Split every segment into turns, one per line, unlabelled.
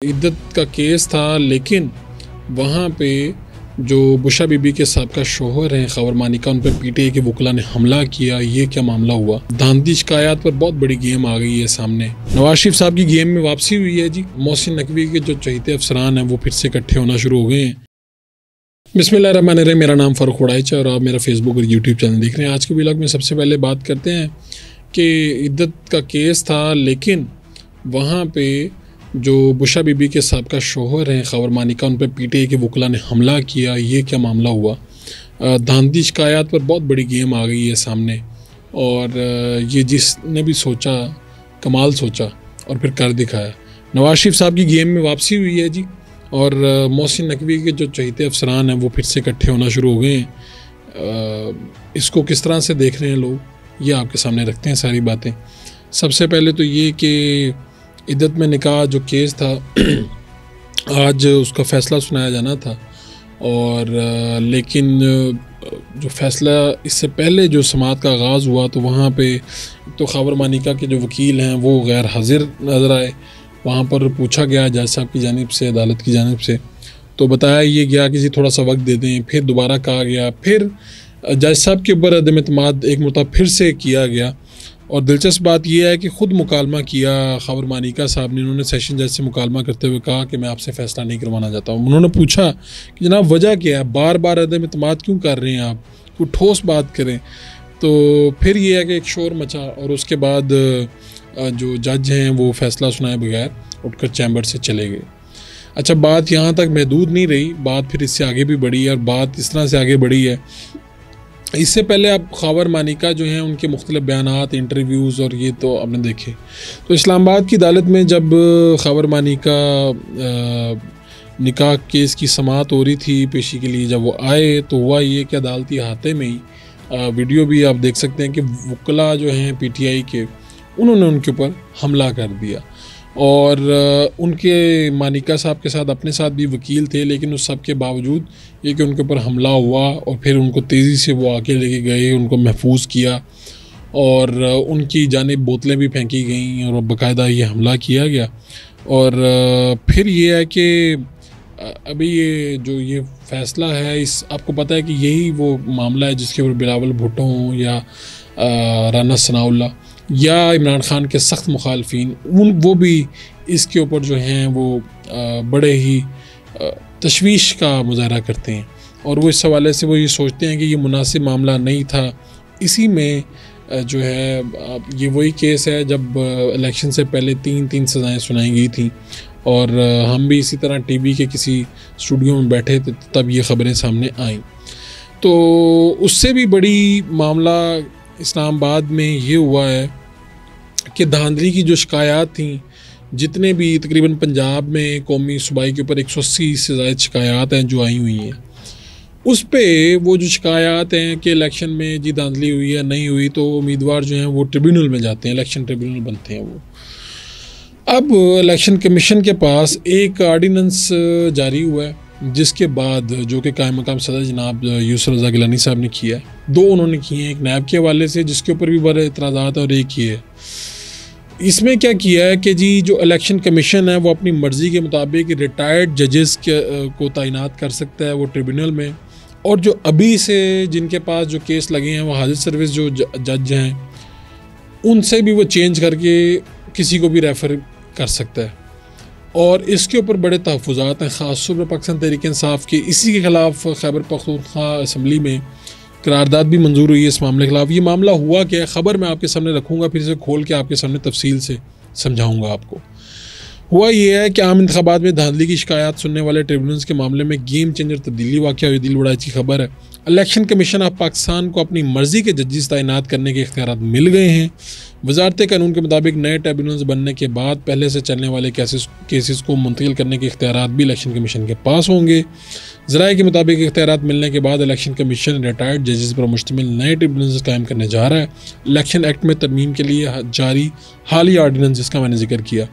इद्दत का केस था, लेकिन वहाँ पे जो बुशा बीबी के साबका शोहर हैं खबर मानिका, उन पर पीटीआई के वकला ने हमला किया। ये क्या मामला हुआ? धांधली शिकायत पर बहुत बड़ी गेम आ गई है सामने। नवाज शरीफ साहब की गेम में वापसी हुई है जी। मोहसिन नकवी के जो चहीते अफसरान हैं वो फिर से इकट्ठे होना शुरू हो गए हैं। बिस्मिल्लाहिर्रहमानिर्रहीम। मेरा नाम फ़ारूक वड़ाइच है और आप मेरा फेसबुक और यूट्यूब चैनल देख रहे हैं। आज के व्लॉग में सबसे पहले बात करते हैं कि इद्दत का केस था, लेकिन वहाँ पे जो बुशा बीबी के साबका शोहर हैं खबर मानिका, उन पर पीटीआई के वकला ने हमला किया। ये क्या मामला हुआ? धांधली शिकायत पर बहुत बड़ी गेम आ गई है सामने, और ये जिसने भी सोचा कमाल सोचा और फिर कर दिखाया। नवाज शरीफ साहब की गेम में वापसी हुई है जी, और मोहसिन नकवी के जो चहीते अफसरान हैं वो फिर से इकट्ठे होना शुरू हो गए हैं। इसको किस तरह से देख रहे हैं लोग, ये आपके सामने रखते हैं सारी बातें। सबसे पहले तो ये कि इद्दत में निकाह जो केस था आज उसका फ़ैसला सुनाया जाना था, और लेकिन जो फ़ैसला इससे पहले जो समाअत का आगाज़ हुआ तो वहाँ पे तो खबर मानिका के जो वकील हैं वो गैर हाजिर नज़र आए। वहाँ पर पूछा गया जज साहब की जानिब से, अदालत की जानिब से, तो बताया ये गया कि जी थोड़ा सा वक्त दे दें। फिर दोबारा कहा गया, फिर जज साहब के ऊपर अदम एतमाद एक मरतबा फिर से किया गया। और दिलचस्प बात यह है कि ख़ुद मुकालमा किया खबर मानिका साहब ने। उन्होंने सेशन जज से मुकालमा करते हुए कहा कि मैं आपसे फ़ैसला नहीं करवाना चाहता हूँ। उन्होंने पूछा कि जनाब वजह क्या है, बार बार अदम एतमाद क्यों कर रहे हैं आप, कोई ठोस बात करें। तो फिर ये है कि एक शोर मचा, और उसके बाद जो जज हैं वो फ़ैसला सुनाए बगैर उठकर चैम्बर से चले गए। अच्छा, बात यहाँ तक महदूद नहीं रही, बात फिर इससे आगे भी बढ़ी है, और बात इस तरह से आगे बढ़ी है। इससे पहले आप खबर मानिका जो हैं उनके मुख्तलिफ बयानात, इंटरव्यूज़ और ये तो आपने देखे। तो इस्लामाबाद की अदालत में जब खबर मानिका निकाह केस की समाअत हो रही थी पेशी के लिए, जब वो आए तो हुआ ये कि अदालती अहाते में ही वीडियो भी आप देख सकते हैं कि वकला जो हैं पीटीआई के, उन्होंने उनके ऊपर हमला कर दिया। और उनके मानिका साहब के साथ अपने साथ भी वकील थे, लेकिन उस सब के बावजूद ये कि उनके ऊपर हमला हुआ और फिर उनको तेज़ी से वो आके लेके गए, उनको महफूज किया, और उनकी जानिब बोतलें भी फेंकी गईं और बाकायदा ये हमला किया गया। और फिर ये है कि अभी ये जो ये फ़ैसला है, इस आपको पता है कि यही वो मामला है जिसके ऊपर बिलावल भुट्टो हों या राना सनाउल्लाह या इमरान खान के सख्त मुखालफिन, वो भी इसके ऊपर जो हैं वो बड़े ही तशवीश का मुज़ाहरा करते हैं, और वो इस हवाले से वो ये सोचते हैं कि ये मुनासिब मामला नहीं था। इसी में जो है ये वही केस है जब इलेक्शन से पहले तीन सज़ाएँ सुनाई गई थी, और हम भी इसी तरह टीवी के किसी स्टूडियो में बैठे थे तब ये ख़बरें सामने आईं। तो उससे भी बड़ी मामला इस्लामाबाद में ये हुआ है कि धांधली की जो शिकायत थी, जितने भी तकरीबन पंजाब में कौमी सूबाई के ऊपर 180 से ज़ायद शिकायत हैं जो आई हुई हैं, उस पे वो जो शिकायत हैं कि इलेक्शन में जी धांधली हुई है नहीं हुई, तो उम्मीदवार जो हैं वो ट्रिब्यूनल में जाते हैं, इलेक्शन ट्रिब्यूनल बनते हैं वो। अब इलेक्शन कमीशन के पास एक आर्डीनेंस जारी हुआ है, जिसके बाद जो कि कायम मकाम सदर जनाब यूसुफ रज़ा गिलानी साहब ने किया है। दो उन्होंने किए हैं, एक नैब के हवाले से जिसके ऊपर भी बड़े एतराज़ात, और एक ये है। इसमें क्या किया है कि जी जो इलेक्शन कमीशन है वो अपनी मर्ज़ी के मुताबिक रिटायर्ड जजेस को तैनात कर सकता है वो ट्रिब्यूनल में, और जो अभी से जिनके पास जो केस लगे हैं वो हाजिर सर्विस जो जज हैं, उनसे भी वो चेंज करके किसी को भी रेफ़र कर सकता है। और इसके ऊपर बड़े तहफ़्फ़ुज़ात हैं, ख़ास तौर पर पाकिस्तान तहरीक-ए-इंसाफ़ के। इसी के ख़िलाफ़ खैबर पख्तूनख्वा असम्बली में करारदाद भी मंजूर हुई है इस मामले के खिलाफ। ये मामला हुआ क्या है, ख़बर मैं आपके सामने रखूँगा, फिर इसे खोल के आपके सामने तफसील से समझाऊँगा आपको। हुआ ये है कि आम इंतखाबात में धांधली की शिकायत सुनने वाले ट्रिब्यूनल्स के मामले में गेम चेंजर तब्दीली वाक़या हुई। दिल बड़ाई की खबर है, इलेक्शन कमीशन ऑफ पाकिस्तान को अपनी मर्ज़ी के जजेस तैनात करने के इख्तियारात मिल गए हैं। वजारत कानून के मुताबिक नए ट्रिब्यूनल्स बनने के बाद पहले से चलने वाले केसेस को मुंतकिल करने के इख्तियारात भी इलेक्शन कमीशन के पास होंगे। ज़राए के मुताबिक इख्तियारात मिलने के बाद इलेक्शन कमीशन रिटायर्ड जजेस पर मुश्तमिल नए ट्रिब्यूनल्स कायम करने जा रहा है। इलेक्शन एक्ट में तरमीम के लिए जारी हालिया आर्डीनेंस, जिसका मैंने जिक्र किया,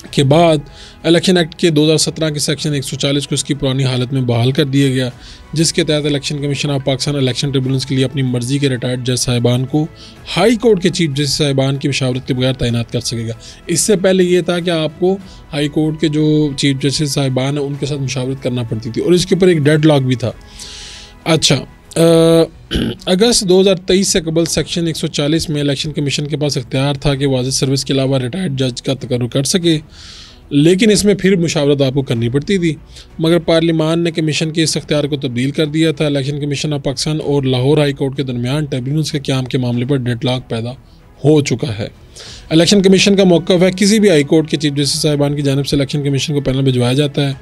के बाद इलेक्शन एक्ट के 2017 के सेक्शन 140 को इसकी पुरानी हालत में बहाल कर दिया गया, जिसके तहत election commission of Pakistan election tribunals के लिए अपनी मर्जी के रिटायर्ड जज साहिबान को हाई कोर्ट के चीफ जस्टिस साहिबान की मशावरत के बगैर तैनात कर सकेगा। इससे पहले ये था कि आपको हाई कोर्ट के जो चीफ जस्टिस साहिबान हैं उनके साथ मशावरत करना पड़ती थी और इसके ऊपर एक डेडलॉक भी था। अच्छा, अगस्त 2023 से कबल सेक्शन 140 में इलेक्शन कमीशन के पास इख्तियार था कि वाज़िह सर्विस के अलावा रिटायर्ड जज का तकर्रुर कर सके, लेकिन इसमें फिर मुशावरत आपको करनी पड़ती थी। मगर पार्लिमान ने कमीशन के इस इख्तियार को तब्दील कर दिया था। इलेक्शन कमीशन ऑफ पाकिस्तान और लाहौर हाई कोर्ट के दरमियान ट्रिब्यूनल्स के क़याम के मामले पर डेडलॉक पैदा हो चुका है। इलेक्शन कमीशन का मौक़िफ़ है किसी भी हाई कोर्ट के चीफ जस्टिस साहिबान की जानिब से इलेक्शन कमीशन को पैनल भिजवाया जाता है,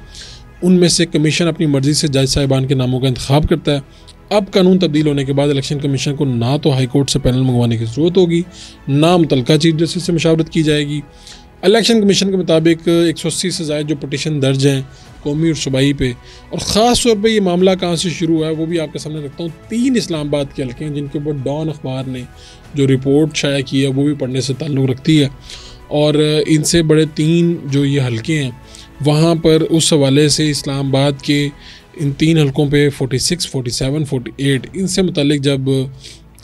उनमें से कमीशन अपनी मर्ज़ी से जज साहिबान के नामों का इंतखाब करता है। अब कानून तब्दील होने के बाद इलेक्शन कमीशन को ना तो हाई कोर्ट से पैनल मंगवाने की ज़रूरत होगी, ना मुतल्लिका चीफ जस्टिस से मशावरत की जाएगी। इलेक्शन कमीशन के मुताबिक 180 से ज़ायद जो पटिशन दर्ज हैं कौमी और सूबाई पे, और ख़ास तौर पे ये मामला कहाँ से शुरू हुआ है वो भी आपके सामने रखता हूँ। 3 इस्लामाबाद के हल्के हैं जिनके ऊपर डॉन अखबार ने जो रिपोर्ट शाया की है वो भी पढ़ने से ताल्लुक़ रखती है, और इनसे बड़े 3 जो ये हल्के हैं वहाँ पर उस हवाले से इस्लामाबाद के इन 3 हलकों पे 46, 47, 48 इनसे मुतालिक जब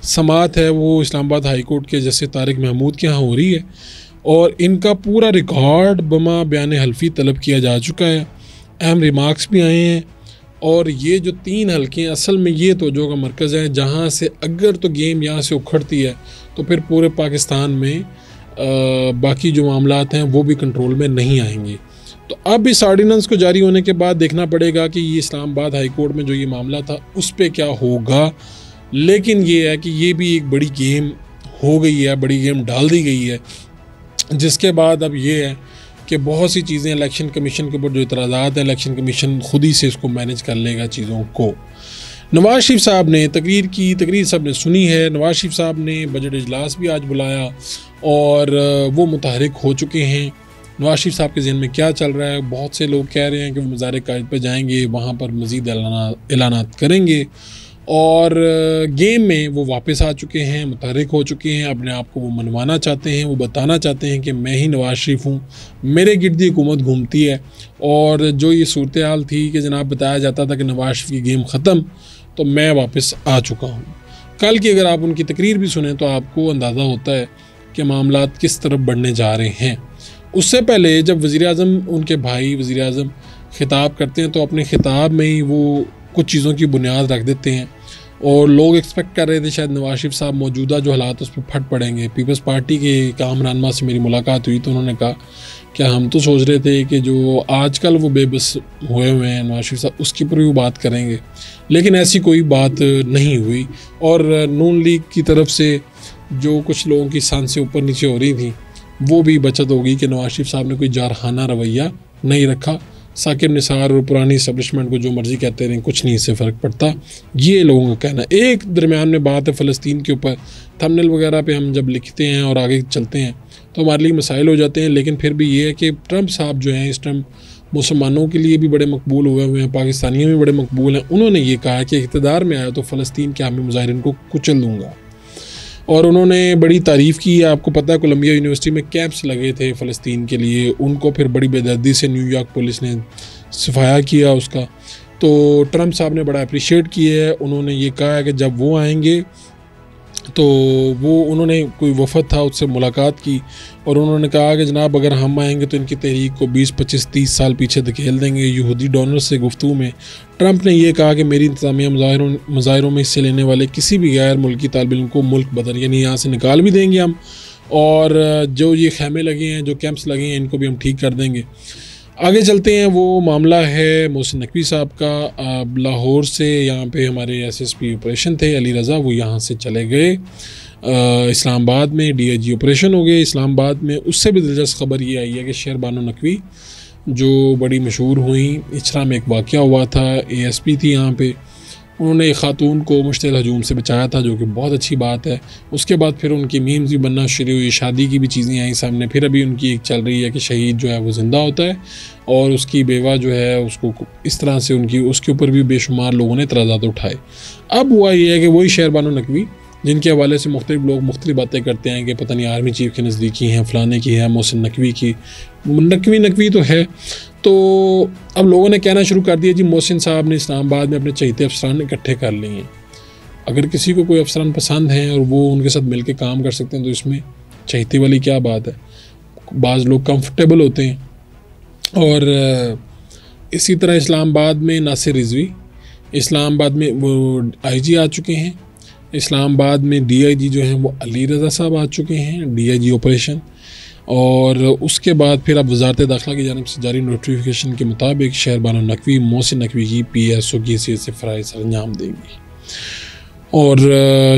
समात है वो इस्लामाबाद हाई कोर्ट के जस्टिस तारिक महमूद के यहाँ हो रही है, और इनका पूरा रिकॉर्ड बमा बयान हल्फी तलब किया जा चुका है। अहम रिमार्क्स भी आए हैं, और ये जो 3 हलके हैं असल में ये तवज्जो का मरकज़ है जहाँ से अगर तो गेम यहाँ से उखड़ती है तो फिर पूरे पाकिस्तान में बाकी जो मामलात हैं वो भी कंट्रोल में नहीं आएंगे। तो अब इस आर्डिनेंस को जारी होने के बाद देखना पड़ेगा कि ये इस्लामाबाद हाई कोर्ट में जो ये मामला था उस पर क्या होगा। लेकिन ये है कि ये भी एक बड़ी गेम हो गई है, बड़ी गेम डाल दी गई है, जिसके बाद अब ये है कि बहुत सी चीज़ें इलेक्शन कमीशन के ऊपर जो इतराज़ात हैं इलेक्शन कमीशन खुद ही से इसको मैनेज कर लेगा चीज़ों को। नवाज़ शरीफ साहब ने तकरीर सब ने सुनी है। नवाज़ शरीफ साहब ने बजट इजलास भी आज बुलाया और वो मुतहरिक हो चुके हैं। नवाज़ शरीफ साहब के ज़हन में क्या चल रहा है, बहुत से लोग कह रहे हैं कि वो मज़ार कायद पर जाएंगे, वहाँ पर मज़ीद ऐलानात करेंगे, और गेम में वो वापस आ चुके हैं, मुतहरिक हो चुके हैं। अपने आप को वो मनवाना चाहते हैं, वो बताना चाहते हैं कि मैं ही नवाज़ शरीफ हूँ, मेरे गिर्द हुकूमत घूमती है। और जो ये सूरत हाल थी कि जनाब बताया जाता था कि नवाज़ शरीफ की गेम ख़त्म, तो मैं वापस आ चुका हूँ। कल की अगर आप उनकी तकरीर भी सुने तो आपको अंदाज़ा होता है कि मामलात किस तरफ बढ़ने जा रहे हैं। उससे पहले जब वज़ीर-ए-आज़म उनके भाई वज़ीर-ए-आज़म ख़िताब करते हैं तो अपने ख़िताब में ही वो कुछ चीज़ों की बुनियाद रख देते हैं, और लोग एक्सपेक्ट कर रहे थे शायद नवाज़ शरीफ साहब मौजूदा जो हालात उस पर फट पड़ेंगे। पीपल्स पार्टी के कामरानमा से मेरी मुलाकात हुई तो उन्होंने कहा कि हम तो सोच रहे थे कि जो आजकल वो बेबस हुए हैं नवाज़ शरीफ साहब उसके ऊपर भी वो बात करेंगे, लेकिन ऐसी कोई बात नहीं हुई। और नून लीग की तरफ से जो कुछ लोगों की सांसें ऊपर नीचे हो रही थी वो भी बचत होगी कि नवाज़ शरीफ साहब ने कोई जारहाना रवैया नहीं रखा। साकिब निसार और पुरानी इस्टेब्लिशमेंट को जो मर्ज़ी कहते रहें, कुछ नहीं इससे फ़र्क पड़ता, ये लोगों का कहना। एक दरमियान में बात है फ़लस्तीन के ऊपर, थंबनेल वगैरह पे हम जब लिखते हैं और आगे चलते हैं तो हमारे लिए मसाइल हो जाते हैं, लेकिन फिर भी ये है कि ट्रंप साहब जो हैं इस टाइम मुसलमानों के लिए भी बड़े मकबूल हुए हुए हैं, पाकिस्तानियों में बड़े मकबूल हैं। उन्होंने ये कहा कि इक़्तिदार में आया तो फ़लस्तीन के हामी मुज़ाहिरीन को कुचल दूँगा, और उन्होंने बड़ी तारीफ़ की है। आपको पता है कोलंबिया यूनिवर्सिटी में कैंप्स लगे थे फ़लस्तीन के लिए, उनको फिर बड़ी बेदर्दी से न्यूयॉर्क पुलिस ने सफाया किया उसका। तो ट्रंप साहब ने बड़ा अप्रिशिएट किया है। उन्होंने ये कहा है कि जब वो आएंगे तो उन्होंने कोई वफ़द था उससे मुलाकात की, और उन्होंने कहा कि जनाब अगर हम आएंगे तो इनकी तहरीक को 20, 25, 30 साल पीछे धकेल देंगे। यहूदी डोनर से गुफ्तगू में ट्रंप ने यह कहा कि मेरी इंतज़ामिया मुज़ाहिरों में हिस्से लेने वाले किसी भी गैर मुल्की तालिब इल्म को मुल्क बदर यानी यहाँ से निकाल भी देंगे हम, और जो ये खैमे लगे हैं, जो कैंप्स लगे हैं, इनको भी हम ठीक कर देंगे। आगे चलते हैं। वो मामला है मोहसिन नकवी साहब का। लाहौर से यहाँ पे हमारे SSP ऑपरेशन थे अली रज़ा, वो यहाँ से चले गए इस्लामाबाद में, DIG ऑपरेशन हो गए इस्लामाबाद में। उससे भी दिलचस्प खबर ये आई है कि शेर बानो नकवी जो बड़ी मशहूर हुई, इचरा में एक वाक़या हुआ था, ASP थी यहाँ पे, उन्होंने एक ख़ातून को मुश्तिल हजूम से बचाया था, जो कि बहुत अच्छी बात है। उसके बाद फिर उनकी मीम्स भी बनना शुरू हुई, शादी की भी चीज़ें आई सामने। फिर अभी उनकी एक चल रही है कि शहीद जो है वो ज़िंदा होता है और उसकी बेवा जो है उसको इस तरह से उसके ऊपर भी बेशुमार लोगों ने इतराज़ात उठाए। अब हुआ ये है कि वही शेर बानो नकवी जिनके हवाले से मुख्तलिफ लोग मुख्तलिफ बातें करते हैं कि पता नहीं आर्मी चीफ के नज़दीकी हैं, फ़लाने की है, मोहसिन नकवी की। नकवी तो है। तो अब लोगों ने कहना शुरू कर दिया जी मोहसिन साहब ने इस्लामाबाद में अपने चहेते अफसरान इकट्ठे कर लिए हैं। अगर किसी को कोई अफसरान पसंद हैं और वो उनके साथ मिल के काम कर सकते हैं तो इसमें चहेते वाली क्या बात है। बाज़ लोग कंफर्टेबल होते हैं। और इसी तरह इस्लामाबाद में नासिर रिजवी, इस्लामाबाद में वो IG आ चुके हैं। इस्लामाबाद में DIG जो हैं वो अली रज़ा साहब आ चुके हैं, DIG ऑपरेशन। और उसके बाद फिर अब वज़ारत दाखिला की जानिब से जारी नोटिफिकेशन के मुताबिक शहरबानो नकवी मोहसिन नकवी की PSO की हैसियत से फ़राइज़ अंजाम देंगी। और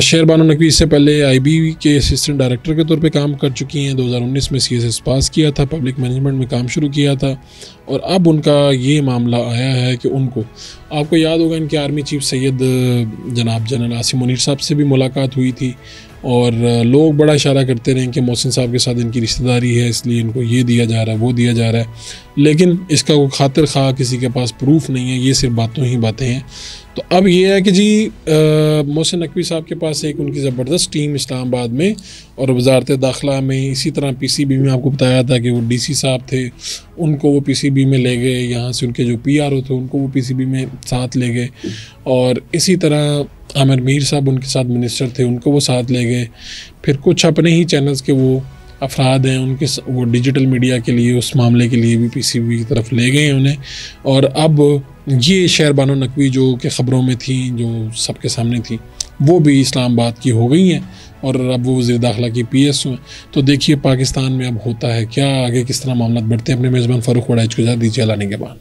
शहरबानो नकवी इससे पहले IB के असिस्टेंट डायरेक्टर के तौर पे काम कर चुकी हैं। 2019 में CSS पास किया था, पब्लिक मैनेजमेंट में काम शुरू किया था। और अब उनका ये मामला आया है कि उनको, आपको याद होगा इनके आर्मी चीफ सैयद जनाब जनरल आसिम मुनीर साहब से भी मुलाकात हुई थी और लोग बड़ा इशारा करते रहे कि मोहसिन साहब के साथ इनकी रिश्तेदारी है, इसलिए इनको ये दिया जा रहा है, वो दिया जा रहा है। लेकिन इसका कोई खातिर खा किसी के पास प्रूफ नहीं है, ये सिर्फ बातों ही बातें हैं। तो अब ये है कि जी मोहसिन नकवी साहब के पास एक उनकी ज़बरदस्त टीम इस्लामाबाद में और वज़ारत दाखिला में, इसी तरह PCB में आपको बताया था कि वो DC साहब थे, उनको वो PCB में ले गए। यहाँ से उनके जो PRO थे उनको वो PCB में साथ ले गए। और इसी तरह आमिर मीर साहब उनके साथ मिनिस्टर थे, उनको वो साथ ले गए। फिर कुछ अपने ही चैनल्स के वो अफराद हैं, उनके वो डिजिटल मीडिया के लिए, उस मामले के लिए भी PCB की तरफ ले गए उन्हें। और अब ये शहरबानो नकवी जो कि ख़बरों में थी, जो सबके सामने थी, वो भी इस्लामाबाद की हो गई हैं और अब वो वज़ीर दाखिला की PSO हैं। तो देखिए पाकिस्तान में अब होता है क्या, आगे किस तरह मामला बढ़ते हैं। अपने मेज़बान फ़ारूक वड़ाइच को इजाज़त दीजिए, लाने के बाद।